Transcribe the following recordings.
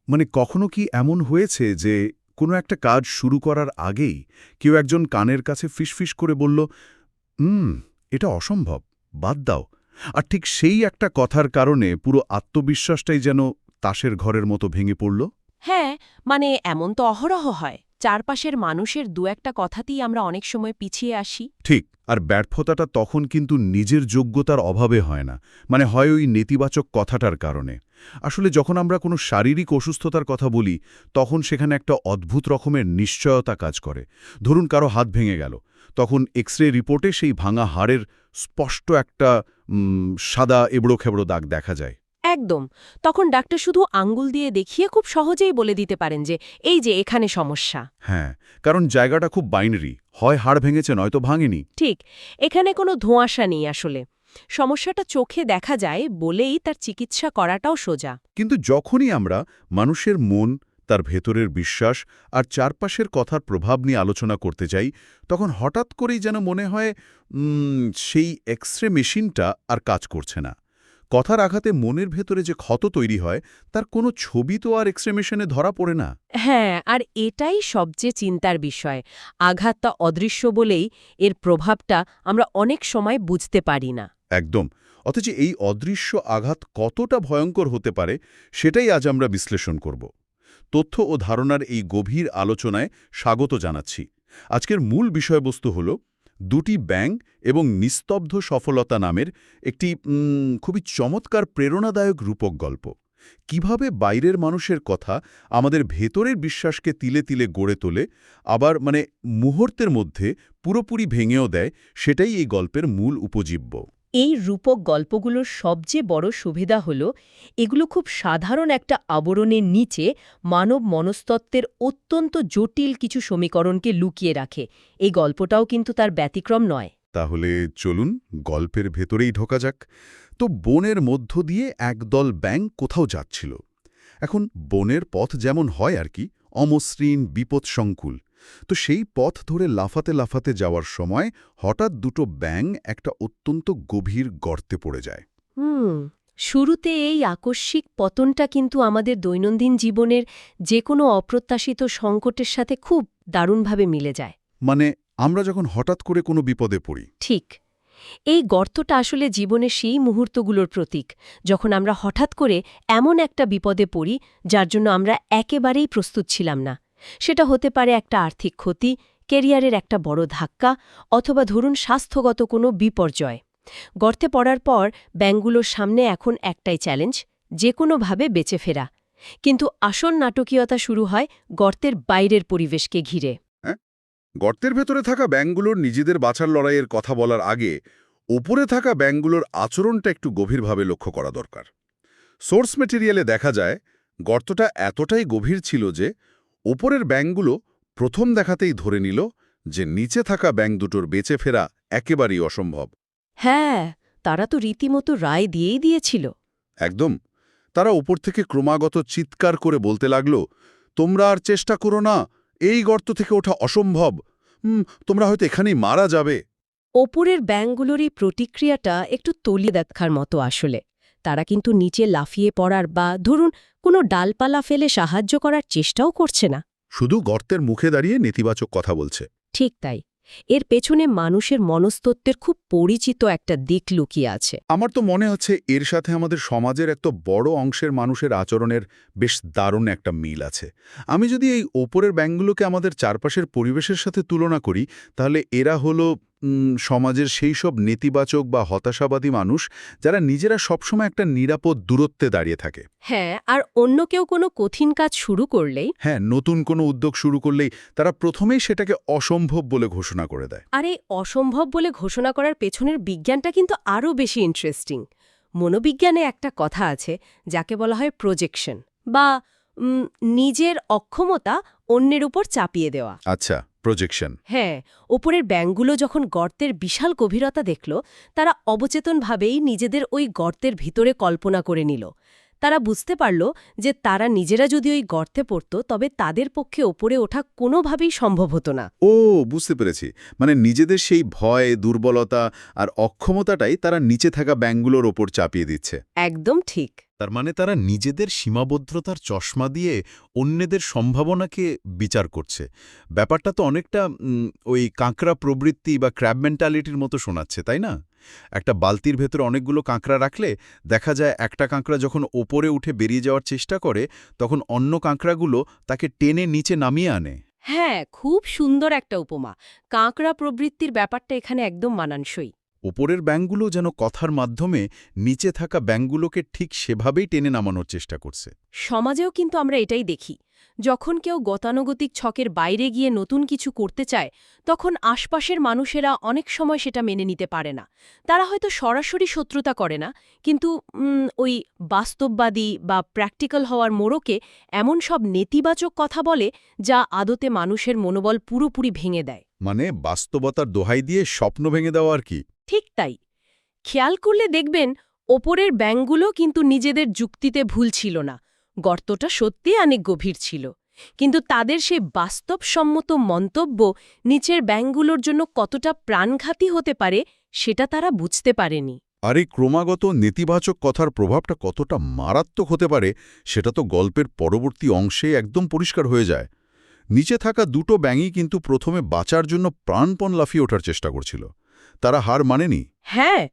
মানে কখনো কি এমন হয়েছে যে কোনো একটা কাজ শুরু করার আগেই কেউ একজন কানের কাছে ফিসফিস করে বলল, হুম, এটা অসম্ভব, বাদ দাও। আর ঠিক সেই একটা কথার কারণে পুরো আত্মবিশ্বাসটাই যেন তাসের ঘরের মতো ভেঙে পড়ল? হ্যাঁ, মানে এমন তো অহরহ হয়। চারপাশের মানুষের দু একটা কথাতেই আমরা অনেক সময় পিছিয়ে আসি। ঠিক। আর ব্যর্থতাটা তখন কিন্তু নিজের যোগ্যতার অভাবে হয় না, মানে হয় ওই নেতিবাচক কথাটার কারণে। আসলে যখন আমরা কোনো শারীরিক অসুস্থতার কথা বলি, তখন সেখানে একটা অদ্ভুত রকমের নিশ্চয়তা কাজ করে। ধরুন কারো হাত ভেঙে গেল, তখন এক্স-রে রিপোর্টে সেই ভাঙা হাড়ের স্পষ্ট একটা সাদা এবড়ো-খেবড়ো দাগ দেখা যায়। একদম। তখন ডাক্তার শুধু আঙ্গুল দিয়ে দেখিয়ে খুব সহজেই বলে দিতে পারেন যে এই যে এখানে সমস্যা। হ্যাঁ, কারণ জায়গাটা খুব বাইনারি, হয় হাড় ভেঙেছে নয়তো ভাঙেনি। ঠিক, এখানে কোনো ধোঁয়াশা নেই আসলে। সমস্যাটা চোখে দেখা যায় বলেই তার চিকিৎসা করাটাও সোজা। কিন্তু যখনই আমরা মানুষের মন, তার ভেতরের বিশ্বাস আর চারপাশের কথার প্রভাব নিয়ে আলোচনা করতে চাই, তখন হঠাৎ করেই যেন মনে হয় সেই এক্স-রে মেশিনটা আর কাজ করছে না। কথার আঘাতে মনের ভেতরে যে ক্ষত তৈরি হয়, তার কোনো ছবি তো আর এক্স-রে মেশিনে ধরা পড়ে না। হ্যাঁ, আর এটাই সবচেয়ে চিন্তার বিষয়। আঘাতটা অদৃশ্য বলেই এর প্রভাবটা আমরা অনেক সময় বুঝতে পারি না। একদম। অথচ এই অদৃশ্য আঘাত কতটা ভয়ঙ্কর হতে পারে, সেটাই আজ আমরা বিশ্লেষণ করব। তথ্য ও ধারণার এই গভীর আলোচনায় স্বাগত জানাচ্ছি। আজকের মূল বিষয়বস্তু হল দুটি ব্যাঙ এবং নিস্তব্ধ সফলতা নামের একটি খুবই চমৎকার প্রেরণাদায়ক রূপক গল্প। কিভাবে বাইরের মানুষের কথা আমাদের ভেতরের বিশ্বাসকে তিলে তিলে গড়ে তোলে, আবার মুহূর্তের মধ্যে পুরোপুরি ভেঙেও দেয়, সেটাই এই গল্পের মূল উপজীব্য। এই রূপক গল্পগুলোর সবচেয়ে বড় সুবিধা হল এগুলো খুব সাধারণ একটা আবরণের নিচে মানব মনস্তত্ত্বের অত্যন্ত জটিল কিছু সমীকরণকে লুকিয়ে রাখে। এই গল্পটাও কিন্তু তার ব্যতিক্রম নয়। তাহলে চলুন গল্পের ভেতরেই ঢোকা যাক। তো বনের মধ্য দিয়ে একদল ব্যাঙ কোথাও যাচ্ছিল। এখন বনের পথ যেমন হয় আর কি, অমসৃণ, বিপদসংকুল। তো সেই পথ ধরে লাফাতে লাফাতে যাওয়ার সময় হঠাৎ দুটো ব্যাঙ একটা অত্যন্ত গভীর গর্তে পড়ে যায়। হুম, শুরুতে এই আকস্মিক পতনটা কিন্তু আমাদের দৈনন্দিন জীবনের যে কোনো অপ্রত্যাশিত সংকটের সাথে খুব দারুণভাবে মিলে যায়। মানে আমরা যখন হঠাৎ করে কোনো বিপদে পড়ি। ঠিক, এই গর্তটা আসলে জীবনের সেই মুহূর্তগুলোর প্রতীক, যখন আমরা হঠাৎ করে এমন একটা বিপদে পড়ি যার জন্য আমরা একেবারেই প্রস্তুত ছিলাম না। সেটা হতে পারে একটা আর্থিক ক্ষতি, কেরিয়ারের একটা বড় ধাক্কা, অথবা ধরুন স্বাস্থ্যগত কোনো বিপর্যয়। গর্তে পড়ার পর ব্যাঙগুলোর সামনে এখন একটাই চ্যালেঞ্জ, যে কোনোভাবে বেঁচে ফেরা। কিন্তু আসল নাটকীয়তা শুরু হয় গর্তের বাইরের পরিবেশকে ঘিরে। হ্যাঁ, গর্তের ভেতরে থাকা ব্যাঙগুলোর নিজেদের বাঁচার লড়াইয়ের কথা বলার আগে ওপরে থাকা ব্যাঙগুলোর আচরণটা একটু গভীরভাবে লক্ষ্য করা দরকার। সোর্স ম্যাটেরিয়ালে দেখা যায় গর্তটা এতটাই গভীর ছিল যে ওপরের ব্যাঙগুলো প্রথম দেখাতেই ধরে নিল যে নিচে থাকা ব্যাঙ দুটোর বেঁচে ফেরা একেবারেই অসম্ভব। হ্যাঁ, তারা তো রীতিমতো রায় দিয়েই দিয়েছিল। একদম। তারা উপর থেকে ক্রমাগত চিৎকার করে বলতে লাগল, তোমরা আর চেষ্টা করো না, এই গর্ত থেকে ওঠা অসম্ভব, তোমরা হয়তো এখানেই মারা যাবে। ওপরের ব্যাঙগুলোর এই প্রতিক্রিয়াটা একটু তলিয়ে দেখার মতো আসলে। তারা কিন্তু নিচে লাফিয়ে পড়ার বা ধরুন কোনো ডালপালা ফেলে সাহায্য করার চেষ্টাও করছে না। শুধু গর্তের মুখে দাঁড়িয়ে নেতিবাচক কথা বলছে। ঠিক তাই, এর পেছনে মানুষের মনস্তত্ত্বের খুব পরিচিত একটা দিক লুকিয়ে আছে। আমার তো মনে হচ্ছে এর সাথে আমাদের সমাজের একটা বড় অংশের মানুষের আচরণের বেশ দারুণ একটা মিল আছে। আমি যদি এই ওপরের ব্যাঙগুলোকে আমাদের চারপাশের পরিবেশের সাথে তুলনা করি, তাহলে এরা হলো সমাজের সেই সব নেতিবাচক বা হতাশাবাদী মানুষ যারা নিজেরা সবসময় একটা নিরাপদ দূরত্বে দাঁড়িয়ে থাকে। হ্যাঁ, আর অন্য কেউ কোনো কঠিন কাজ শুরু করলেই, হ্যাঁ, নতুন কোনো উদ্যোগ শুরু করলেই তারা প্রথমেই সেটাকে অসম্ভব বলে ঘোষণা করে দেয়। আর এই অসম্ভব বলে ঘোষণা করার পেছনের বিজ্ঞানটা কিন্তু আরও বেশি ইন্টারেস্টিং। মনোবিজ্ঞানে একটা কথা আছে যাকে বলা হয় প্রজেকশন, বা নিজের অক্ষমতা অন্যের উপর চাপিয়ে দেওয়া। আচ্ছা, প্রজেকশন। হ্যাঁ, ওপরের ব্যাঙগুলো যখন গর্তের বিশাল গভীরতা দেখল, তারা অবচেতনভাবেই নিজেদের ওই গর্তের ভিতরে কল্পনা করে নিল। তারা বুঝতে পারল যে তারা নিজেরা যদি ওই গর্তে পড়ত তবে তাদের পক্ষে ওপরে ওঠা কোনোভাবেই সম্ভব হতো না। ও, বুঝতে পেরেছি। মানে নিজেদের সেই ভয়, দুর্বলতা আর অক্ষমতাটাই তারা নিচে থাকা ব্যাঙগুলোর ওপর চাপিয়ে দিচ্ছে। একদম ঠিক। তার মানে তারা নিজেদের সীমাবদ্ধতার চশমা দিয়ে অন্যদের সম্ভাবনাকে বিচার করছে। ব্যাপারটা তো অনেকটা ওই কাঁকড়া প্রবৃত্তি বা ক্র্যাব মেন্টালিটির মতো শোনাচ্ছে, তাই না? একটা বালতির ভেতরে অনেকগুলো কাঁকড়া রাখলে দেখা যায় একটা কাঁকড়া যখন ওপরে উঠে বেরিয়ে যাওয়ার চেষ্টা করে, তখন অন্য কাঁকড়াগুলো তাকে টেনে নিচে নামিয়ে আনে। হ্যাঁ, খুব সুন্দর একটা উপমা। কাঁকড়া প্রবৃত্তির ব্যাপারটা এখানে একদম মানানসই। ওপরের ব্যাঙগুলো যেন কথার মাধ্যমে নিচে থাকা ব্যাঙগুলোকে ঠিক সেভাবেই টেনে নামানোর চেষ্টা করছে। সমাজেও কিন্তু আমরা এটাই দেখি। যখন কেউ গতানুগতিক ছকের বাইরে গিয়ে নতুন কিছু করতে চায়, তখন আশপাশের মানুষেরা অনেক সময় সেটা মেনে নিতে পারে না। তারা হয়তো সরাসরি শত্রুতা করে না, কিন্তু ওই বাস্তববাদী বা প্র্যাকটিক্যাল হওয়ার মোড়কে এমন সব নেতিবাচক কথা বলে, যা আদতে মানুষের মনোবল পুরোপুরি ভেঙে দেয়। মানে বাস্তবতার দোহাই দিয়ে স্বপ্ন ভেঙে দেওয়া আর কি। ঠিক তাই। খেয়াল করলে দেখবেন, ওপরের ব্যাঙগুলো কিন্তু নিজেদের যুক্তিতে ভুল ছিল না। গর্তটা সত্যিই অনেক গভীর ছিল। কিন্তু তাদের সেই বাস্তবসম্মত মন্তব্য নিচের ব্যাঙগুলোর জন্য কতটা প্রাণঘাতী হতে পারে, সেটা তারা বুঝতে পারেনি। আর এই ক্রমাগত নেতিবাচক কথার প্রভাবটা কতটা মারাত্মক হতে পারে, সেটা তো গল্পের পরবর্তী অংশে একদম পরিষ্কার হয়ে যায়। নিচে থাকা দুটো ব্যাঙই কিন্তু প্রথমে বাঁচার জন্য প্রাণপণ লাফিয়ে ওঠার চেষ্টা করছিল। তারা হার মানেনি। হ্যাঁ,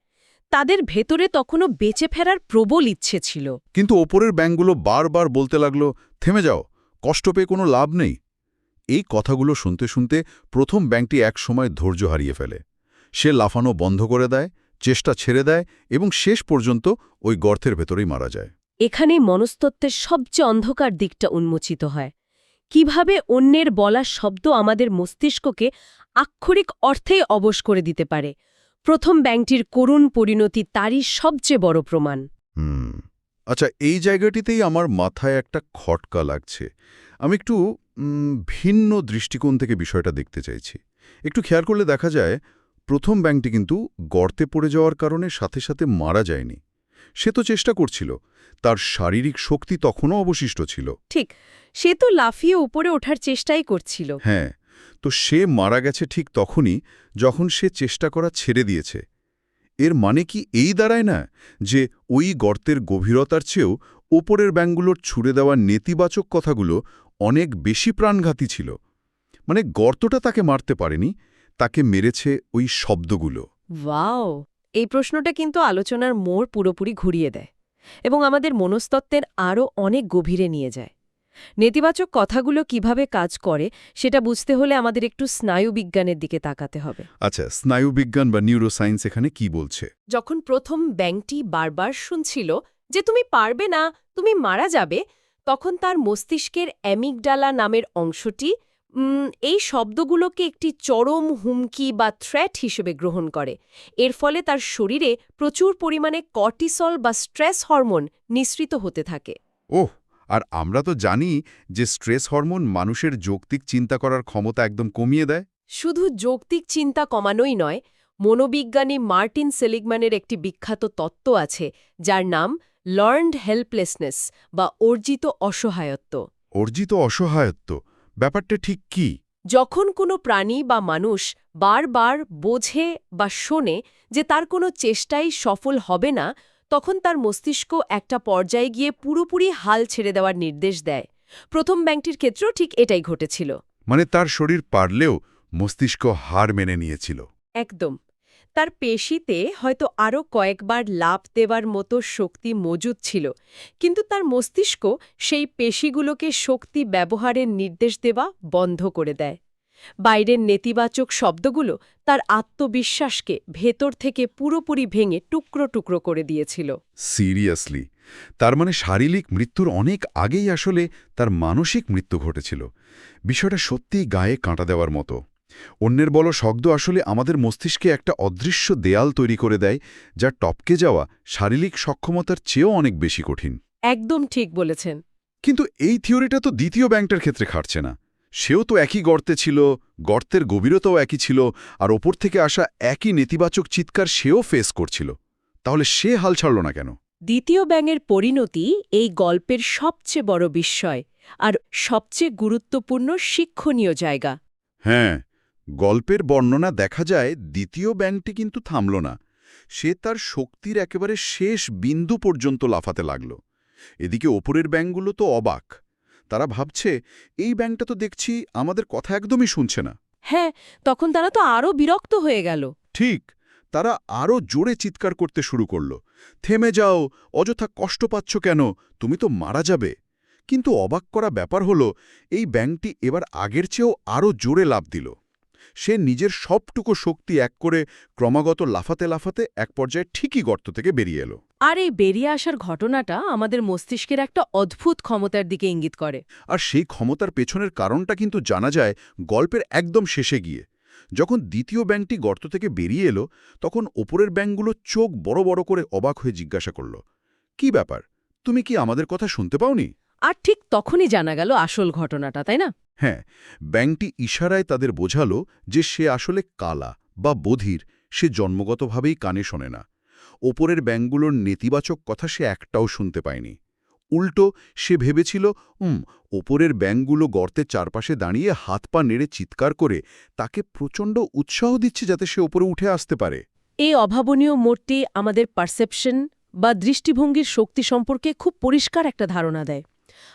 তাদের ভেতরে তখনও বেঁচে ফেরার প্রবল ইচ্ছে ছিল। কিন্তু ওপরের ব্যাঙগুলো বারবার বলতে লাগলো, থেমে যাও, কষ্ট পেয়ে কোনো লাভ নেই। এই কথাগুলো শুনতে শুনতে প্রথম ব্যাঙটি একসময় ধৈর্য হারিয়ে ফেলে। সে লাফানো বন্ধ করে দেয়, চেষ্টা ছেড়ে দেয় এবং শেষ পর্যন্ত ওই গর্তের ভেতরেই মারা যায়। এখানেই মনস্তত্ত্বের সবচেয়ে অন্ধকার দিকটা উন্মোচিত হয়। কিভাবে অন্যের বলা শব্দ আমাদের মস্তিষ্ককে আক্ষরিক অর্থেই অবশ করে দিতে পারে। প্রথম ব্যাঙটির করুণ পরিণতি তারই সবচেয়ে বড় প্রমাণ। আচ্ছা, এই জায়গাটিতেই আমার মাথায় একটা খটকা লাগছে। আমি একটু ভিন্ন দৃষ্টিকোণ থেকে বিষয়টা দেখতে চাইছি। একটু খেয়াল করলে দেখা যায়, প্রথম ব্যাঙটি কিন্তু গর্তে পড়ে যাওয়ার কারণে সাথে সাথে মারা যায়নি। সে তো চেষ্টা করছিল, তার শারীরিক শক্তি তখনও অবশিষ্ট ছিল। ঠিক, সে তো লাফিয়ে উপরে ওঠার চেষ্টাই করছিল। হ্যাঁ, তো সে মারা গেছে ঠিক তখনই যখন সে চেষ্টা করা ছেড়ে দিয়েছে। এর মানে কি এই দাঁড়ায় না যে ওই গর্তের গভীরতার চেয়েও ওপরের ব্যাঙগুলোর ছুড়ে দেওয়া নেতিবাচক কথাগুলো অনেক বেশি প্রাণঘাতী ছিল? মানে গর্তটা তাকে মারতে পারেনি, তাকে মেরেছে ওই শব্দগুলো। ওয়াও! এই প্রশ্নটা কিন্তু আলোচনার মোড় পুরোপুরি ঘুরিয়ে দেয় এবং আমাদের মনস্তত্ত্বের আরও অনেক গভীরে নিয়ে যায়। নেতিবাচক কথাগুলো কিভাবে কাজ করে সেটা বুঝতে হলে আমাদের একটু স্নায়ুবিজ্ঞানের দিকে তাকাতে হবে। আচ্ছা, স্নায়ুবিজ্ঞান বা নিউরোসায়েন্স এখানে কি বলছে? যখন প্রথম ব্যাঙটি বারবার শুনছিল যে তুমি পারবে না, তুমি মারা যাবে, তখন তার মস্তিষ্কের অ্যামিগডালা নামের অংশটি এই শব্দগুলোকে একটি চরম হুমকি বা থ্রেট হিসেবে গ্রহণ করে। এর ফলে তার শরীরে প্রচুর পরিমাণে কর্টিসল বা স্ট্রেস হরমোন নিঃসৃত হতে থাকে। ওহ, আর আমরা তো জানি যে স্ট্রেস হরমোন মানুষের যৌক্তিক চিন্তা করার ক্ষমতা একদম কমিয়ে দেয়। শুধু যৌক্তিক চিন্তা কমানোই নয়, মনোবিজ্ঞানী মার্টিন সেলিগম্যানের একটি বিখ্যাত তত্ত্ব আছে, যার নাম লার্নড হেল্পলেসনেস বা অর্জিত অসহায়ত্ব। অর্জিত অসহায়ত্ব ব্যাপারটা ঠিক কি? যখন কোনো প্রাণী বা মানুষ বারবার বোঝে বা শোনে যে তার কোনো চেষ্টাই সফল হবে না, তখন তার মস্তিষ্ক একটা পর্যায়ে গিয়ে পুরোপুরি হাল ছেড়ে দেওয়ার নির্দেশ দেয়। প্রথম ব্যাঙটির ক্ষেত্রেও ঠিক এটাই ঘটেছিল। মানে তার শরীর পারলেও মস্তিষ্ক হার মেনে নিয়েছিল। একদম। তার পেশিতে হয়তো আরও কয়েকবার লাফ দেওয়ার মতো শক্তি মজুদ ছিল, কিন্তু তার মস্তিষ্ক সেই পেশিগুলোকে শক্তি ব্যবহারের নির্দেশ দেওয়া বন্ধ করে দেয়। বাইরের নেতিবাচক শব্দগুলো তার আত্মবিশ্বাসকে ভেতর থেকে পুরোপুরি ভেঙে টুকরো টুকরো করে দিয়েছিল। সিরিয়াসলি? তার মানে শারীরিক মৃত্যুর অনেক আগেই আসলে তার মানসিক মৃত্যু ঘটেছিল। বিষয়টা সত্যিই গায়ে কাঁটা দেওয়ার মতো। অন্যের বলো শব্দ আসলে আমাদের মস্তিষ্কে একটা অদৃশ্য দেয়াল তৈরি করে দেয়, যা টপকে যাওয়া শারীরিক সক্ষমতার চেয়েও অনেক বেশি কঠিন। একদম ঠিক বলেছেন। কিন্তু এই থিওরিটা তো দ্বিতীয় ব্যাঙটার ক্ষেত্রে খাটছে না। সেও তো একই গর্তে ছিল, গর্তের গভীরতাও একই ছিল, আর ওপর থেকে আসা একই নেতিবাচক চিৎকার সেও ফেস করছিল। তাহলে সে হাল ছাড়ল না কেন? দ্বিতীয় ব্যাঙের পরিণতি এই গল্পের সবচেয়ে বড় বিস্ময় আর সবচেয়ে গুরুত্বপূর্ণ শিক্ষণীয় জায়গা। হ্যাঁ, গল্পের বর্ণনা দেখা যায় দ্বিতীয় ব্যাঙটি কিন্তু থামল না। সে তার শক্তির একেবারে শেষ বিন্দু পর্যন্ত লাফাতে লাগল। এদিকে ওপরের ব্যাঙগুলো তো অবাক। তারা ভাবছে, এই ব্যাঙটা তো দেখছি আমাদের কথা একদমই শুনছে না। হ্যাঁ, তখন তারা তো আরও বিরক্ত হয়ে গেল। ঠিক, তারা আরও জোরে চিৎকার করতে শুরু করল। থেমে যাও, অযথা কষ্ট পাচ্ছ কেন, তুমি তো মারা যাবে। কিন্তু অবাক করা ব্যাপার হলো, এই ব্যাঙটি এবার আগের চেয়েও আরও জোরে লাফ দিল। সে নিজের সবটুকু শক্তি এক করে ক্রমাগত লাফাতে লাফাতে এক পর্যায়ে ঠিকই গর্ত থেকে বেরিয়ে এলো। আর এই বেরিয়ে আসার ঘটনাটা আমাদের মস্তিষ্কের একটা অদ্ভুত ক্ষমতার দিকে ইঙ্গিত করে। আর সেই ক্ষমতার পেছনের কারণটা কিন্তু জানা যায় গল্পের একদম শেষে গিয়ে। যখন দ্বিতীয় ব্যাঙটি গর্ত থেকে বেরিয়ে এলো, তখন ওপরের ব্যাঙগুলো চোখ বড় বড় করে অবাক হয়ে জিজ্ঞাসা করল, কি ব্যাপার, তুমি কি আমাদের কথা শুনতে পাওনি? আর ঠিক তখনই জানা গেল আসল ঘটনাটা, তাই না? হ্যাঁ, ব্যাঙটি ইশারায় তাদের বোঝালো যে সে আসলে কালা বা বধির, সে জন্মগতভাবেই কানে শোনে না। ওপরের ব্যাঙগুলোর নেতিবাচক কথা সে একটাও শুনতে পায়নি। উল্টো সে ভেবেছিল, ওপরের ব্যাঙগুলো গর্তের চারপাশে দাঁড়িয়ে হাত পা নেড়ে চিৎকার করে তাকে প্রচণ্ড উৎসাহ দিচ্ছে যাতে সে ওপরে উঠে আসতে পারে। এই অভাবনীয় মোড়টি আমাদের পারসেপশন বা দৃষ্টিভঙ্গির শক্তি সম্পর্কে খুব পরিষ্কার একটা ধারণা দেয়।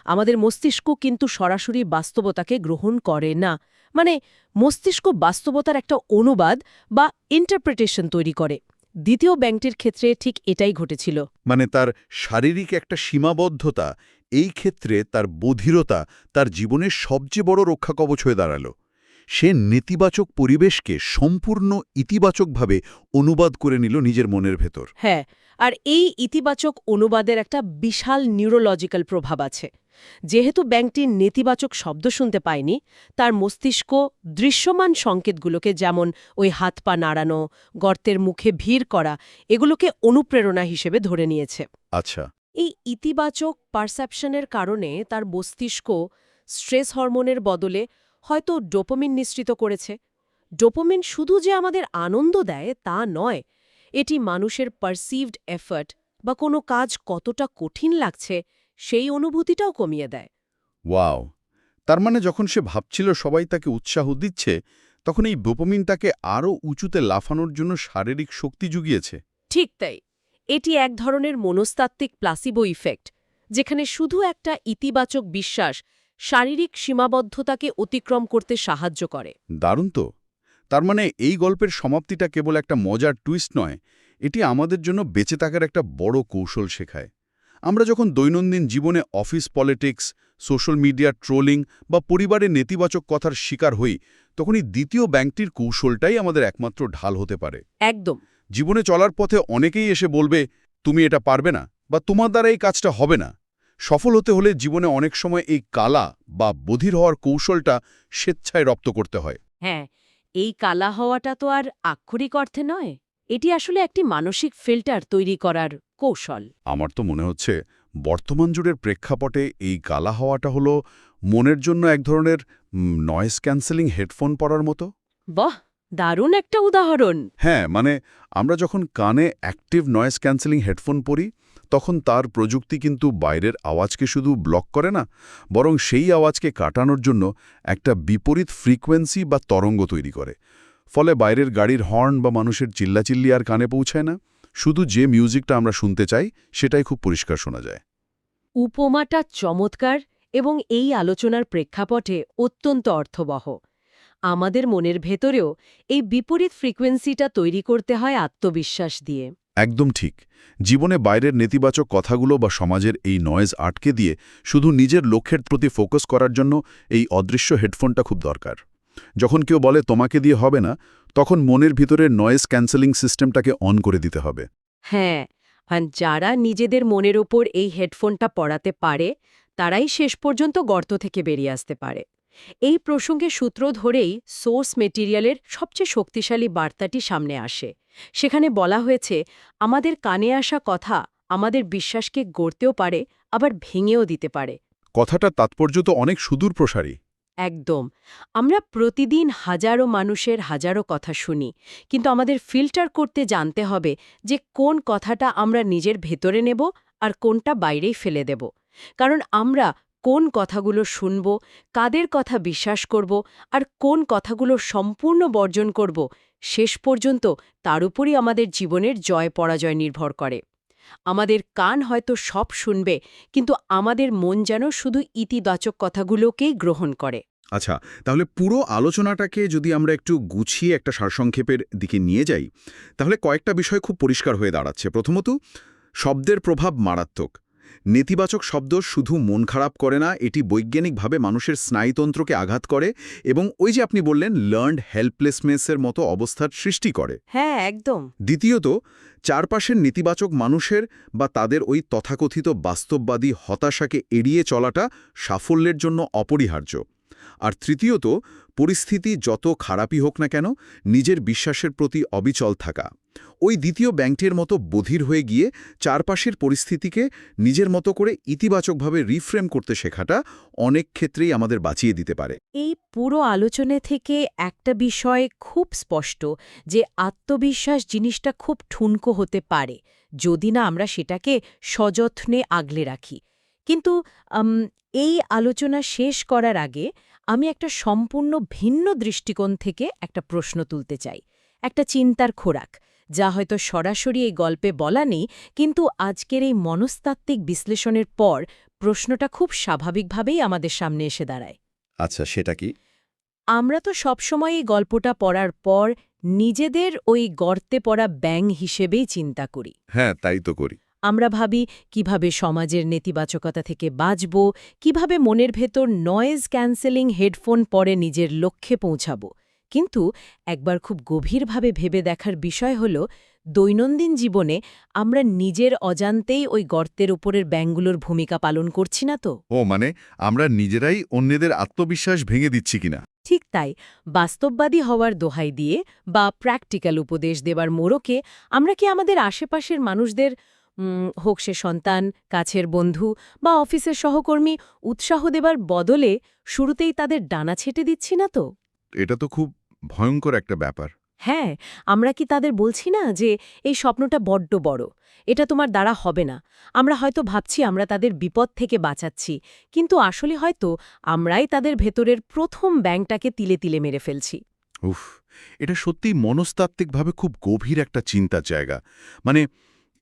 আমাদের মস্তিষ্ক কিন্তু সরাসরি বাস্তবতাকে গ্রহণ করে না, মানে মস্তিষ্ক বাস্তবতার একটা অনুবাদ বা ইন্টারপ্রিটেশন তৈরি করে। দ্বিতীয় ব্যাঙটির ক্ষেত্রে ঠিক এটাই ঘটেছিল। মানে তার শারীরিক একটা সীমাবদ্ধতা, এই ক্ষেত্রে তার বধিরতা তার জীবনের সবচেয়ে বড় রক্ষাকবচ হয়ে দাঁড়ালো। সে নেতিবাচক পরিবেশকে সম্পূর্ণ ইতিবাচকভাবে অনুবাদ করে নিল নিজের মনের ভেতর। হ্যাঁ, আর এই ইতিবাচক অনুবাদের একটা বিশাল নিউরোলজিক্যাল প্রভাব আছে। যেহেতু ব্যাঙটি নেতিবাচক শব্দ শুনতে পায়নি, তার মস্তিষ্ক দৃশ্যমান সংকেতগুলোকে, যেমন ওই হাত পা নাড়ানো, গর্তের মুখে ভিড় করা, এগুলোকে অনুপ্রেরণা হিসেবে ধরে নিয়েছে। আচ্ছা। এই ইতিবাচক পারসেপশনের কারণে তার মস্তিষ্ক স্ট্রেস হরমোনের বদলে হয়তো ডোপামিন নিঃসৃত করেছে। ডোপামিন শুধু যে আমাদের আনন্দ দেয় তা নয়, এটি মানুষের পারসিভড এফর্ট বা কোনো কাজ কতটা কঠিন লাগছে সেই অনুভূতিটাও কমিয়ে দেয়। ওয়াও! তার মানে যখন সে ভাবছিল সবাই তাকে উৎসাহ দিচ্ছে, তখন এই ডোপামিন তাকে আরও উঁচুতে লাফানোর জন্য শারীরিক শক্তি জুগিয়েছে। ঠিক তাই, এটি এক ধরনের মনস্তাত্ত্বিক প্লাসিবো ইফেক্ট, যেখানে শুধু একটা ইতিবাচক বিশ্বাস শারীরিক সীমাবদ্ধতাকে অতিক্রম করতে সাহায্য করে। দারুণ তো! তার মানে এই গল্পের সমাপ্তিটা কেবল একটা মজার টুইস্ট নয়, এটি আমাদের জন্য বেঁচে থাকার একটা বড় কৌশল শেখায়। আমরা যখন দৈনন্দিন জীবনে office politics, social media trolling বা পরিবারের নেতিবাচক কথার শিকার হই, তখন এই দ্বিতীয় ব্যাঙটির কৌশলটাই আমাদের একমাত্র ঢাল হতে পারে। একদম। জীবনে চলার পথে অনেকেই এসে বলবে, তুমি এটা পারবে না বা তোমার দ্বারা এই কাজটা হবে না। সফল হতে হলে জীবনে অনেক সময় এই কালা বা বধির হওয়ার কৌশলটা স্বেচ্ছায় রপ্ত করতে হয়। হ্যাঁ, এই কালা হওয়াটা তো আর আক্ষরিক অর্থে নয়, এটি আসলে একটি মানসিক ফিল্টার তৈরি করার কৌশল। আমার তো মনে হচ্ছে বর্তমান যুগের প্রেক্ষাপটে এই কালা হওয়াটা হলো মনের জন্য এক ধরনের নয়েজ ক্যান্সেলিং হেডফোন পরার মতো। বাহ, দারুণ একটা উদাহরণ। হ্যাঁ, মানে আমরা যখন কানে অ্যাক্টিভ নয়েজ ক্যান্সেলিং হেডফোন পরি, তখন তার প্রযুক্তি কিন্তু বাইরের আওয়াজকে শুধু ব্লক করে না, বরং সেই আওয়াজকে কাটানোর জন্য একটা বিপরীত ফ্রিকোয়েন্সি বা তরঙ্গ তৈরি করে। ফলে বাইরের গাড়ির হর্ন বা মানুষের চিল্লাচিল্লি আর কানে পৌঁছায় না, শুধু যে মিউজিকটা আমরা শুনতে চাই সেটাই খুব পরিষ্কার শোনা যায়। উপমাটা চমৎকার এবং এই আলোচনার প্রেক্ষাপটে অত্যন্ত অর্থবহ। আমাদের মনের ভেতরেও এই বিপরীত ফ্রিকোয়েন্সিটা তৈরি করতে হয় আত্মবিশ্বাস দিয়ে। একদম ঠিক। জীবনে বাইরের নেতিবাচক কথাগুলো বা সমাজের এই নয়েজ আটকে দিয়ে শুধু নিজের লক্ষ্যের প্রতি ফোকাস করার জন্য এই অদৃশ্য হেডফোনটা খুব দরকার। যখন কেউ বলে তোমাকে দিয়ে হবে না, তখন মনের ভিতরের নয়েজ ক্যান্সেলিং সিস্টেমটাকে অন করে দিতে হবে। হ্যাঁ, আর যারা নিজেদের মনের ওপর এই হেডফোনটা পরাতে পারে, তারাই শেষ পর্যন্ত গর্ত থেকে বেরিয়ে আসতে পারে। এই প্রসঙ্গে সূত্র ধরেই সোর্স মেটেরিয়ালের সবচেয়ে শক্তিশালী বার্তাটি সামনে আসে। সেখানে বলা হয়েছে, আমাদের কানে আসা কথা আমাদের বিশ্বাসকে গড়তেও পারে, আবার ভেঙেও দিতে পারে। কথাটার তাৎপর্য তো অনেক সুদূর প্রসারী। একদম। আমরা প্রতিদিন হাজারো মানুষের হাজারো কথা শুনি, কিন্তু আমাদের ফিল্টার করতে জানতে হবে যে কোন কথাটা আমরা নিজের ভেতরে নেব আর কোনটা বাইরেই ফেলে দেব। কারণ আমরা কোন কথাগুলো শুনব, কাদের কথা বিশ্বাস করব আর কোন কথাগুলো সম্পূর্ণ বর্জন করব, শেষ পর্যন্ত তার উপরই আমাদের জীবনের জয় পরাজয় নির্ভর করে। আমাদের কান হয়তো সব শুনবে, কিন্তু আমাদের মন যেন শুধু ইতিবাচক কথাগুলোকেই গ্রহণ করে। আচ্ছা, তাহলে পুরো আলোচনাটাকে যদি আমরা একটু গুছিয়ে একটা সারসংক্ষেপের দিকে নিয়ে যাই, তাহলে কয়েকটা বিষয় খুব পরিষ্কার হয়ে দাঁড়াচ্ছে। প্রথমত, শব্দের প্রভাব মারাত্মক। নেতিবাচক শব্দ শুধু মন খারাপ করে না, এটি বৈজ্ঞানিকভাবে মানুষের স্নায়ুতন্ত্রকে আঘাত করে এবং ওই যে আপনি বললেন লার্নড হেল্পলেসনেসের মতো অবস্থার সৃষ্টি করে। হ্যাঁ, একদম। দ্বিতীয়ত, চারপাশের নেতিবাচক মানুষের বা তাদের ওই তথাকথিত বাস্তববাদী হতাশাকে এড়িয়ে চলাটা সাফল্যের জন্য অপরিহার্য। আর তৃতীয়ত, পরিস্থিতি যত খারাপই হোক না কেন, নিজের বিশ্বাসের প্রতি অবিচল থাকা। ওই দ্বিতীয় ব্যাংকটির মতো বধির হয়ে গিয়ে চারপাশের পরিস্থিতিকে নিজের মতো করে ইতিবাচকভাবে রিফ্রেম করতে শেখাটা অনেক ক্ষেত্রেই আমাদের বাঁচিয়ে দিতে পারে। এই পুরো আলোচনা থেকে একটা বিষয় খুব স্পষ্ট, যে আত্মবিশ্বাস জিনিসটা খুব ঠুনকো হতে পারে যদি না আমরা সেটাকে সযত্নে আগলে রাখি। কিন্তু এই আলোচনা শেষ করার আগে আমি একটা সম্পূর্ণ ভিন্ন দৃষ্টিকোণ থেকে একটা প্রশ্ন তুলতে চাই, একটা চিন্তার খোরাক, যা হয়তো সরাসরি এই গল্পে বলা নেই, কিন্তু আজকের এই মনস্তাত্ত্বিক বিশ্লেষণের পর প্রশ্নটা খুব স্বাভাবিকভাবেই আমাদের সামনে এসে দাঁড়ায়। আচ্ছা, সেটা কি? আমরা তো সবসময় এই গল্পটা পড়ার পর নিজেদের ওই গর্তে পড়া ব্যাঙ হিসেবেই চিন্তা করি। হ্যাঁ, তাই তো করি। আমরা ভাবি কিভাবে সমাজের নেতিবাচকতা থেকে বাঁচব, কিভাবে মনের ভেতর নয়েজ ক্যান্সেলিং হেডফোন পরে নিজের লক্ষ্যে পৌঁছাব। কিন্তু একবার খুব গভীরভাবে ভেবে দেখার বিষয় হল, দৈনন্দিন জীবনে আমরা নিজের অজান্তেই ওই গর্তের উপরের ব্যাঙগুলোর ভূমিকা পালন করছি না তো? ও মানে আমরা নিজেরাই অন্যদের আত্মবিশ্বাস ভেঙে দিচ্ছি কিনা? ঠিক তাই, বাস্তববাদী হওয়ার দোহাই দিয়ে বা প্র্যাকটিক্যাল উপদেশ দেবার মোড়কে আমরা কি আমাদের আশেপাশের মানুষদের, হোক সে সন্তান, কাছের বন্ধু বা অফিসের সহকর্মী, উৎসাহ দেবার বদলে শুরুতেই তাদের ডানা ছেটে দিচ্ছি না তো? এটা তো খুব ভয়ঙ্কর একটা ব্যাপার। হ্যাঁ, আমরা কি তাদের বলছি না যে এই স্বপ্নটা বড্ড বড়, এটা তোমার দ্বারা হবে না? আমরা হয়তো ভাবছি আমরা তাদের বিপদ থেকে বাঁচাচ্ছি, কিন্তু আসলে হয়তো আমরাই তাদের ভেতরের প্রথম ব্যাঙটাকে তিলে তিলে মেরে ফেলছি। উফ, এটা সত্যিই মনস্তাত্ত্বিকভাবে খুব গভীর একটা চিন্তার জায়গা। মানে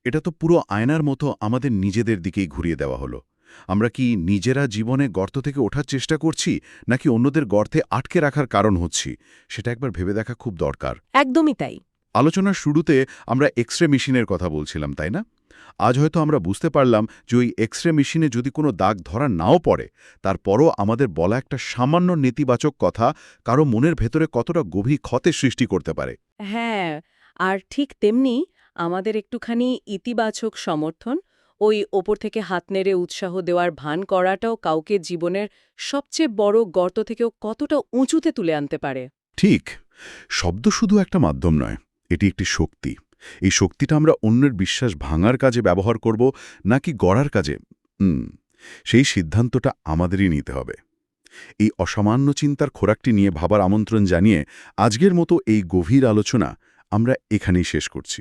এটা তো পুরো আয়নার মতো আমাদের নিজেদের দিকেই ঘুরিয়ে দেওয়া হলো। আমরা কি নিজেরা জীবনে গর্ত থেকে ওঠার চেষ্টা করছি, নাকি অন্যদের গর্তে আটকে রাখার কারণ হচ্ছি, সেটা একবার ভেবে দেখা খুব দরকার। একদমই তাই। আলোচনার শুরুতে আমরা এক্স-রে মেশিনের কথা বলছিলাম, তাই না? আজ হয়তো আমরা বুঝতে পারলাম যে ওই এক্স-রে মেশিনে যদি কোনো দাগ ধরা নাও পড়ে, তারপরও আমাদের বলা একটা সামান্য নেতিবাচক কথা কারো মনের ভেতরে কতটা গভীর ক্ষতের সৃষ্টি করতে পারে। হ্যাঁ, আর ঠিক তেমনি আমাদের একটুখানি ইতিবাচক সমর্থন, ওই ওপর থেকে হাত নেড়ে উৎসাহ দেওয়ার ভান করাটাও কাউকে জীবনের সবচেয়ে বড় গর্ত থেকেও কতটা উঁচুতে তুলে আনতে পারে। ঠিক, শব্দ শুধু একটা মাধ্যম নয়, এটি একটি শক্তি। এই শক্তিটা আমরা অন্যের বিশ্বাস ভাঙার কাজে ব্যবহার করব নাকি গড়ার কাজে, সেই সিদ্ধান্তটা আমাদেরই নিতে হবে। এই অসামান্য চিন্তার খোরাকটি নিয়ে ভাবার আমন্ত্রণ জানিয়ে আজকের মতো এই গভীর আলোচনা আমরা এখানেই শেষ করছি।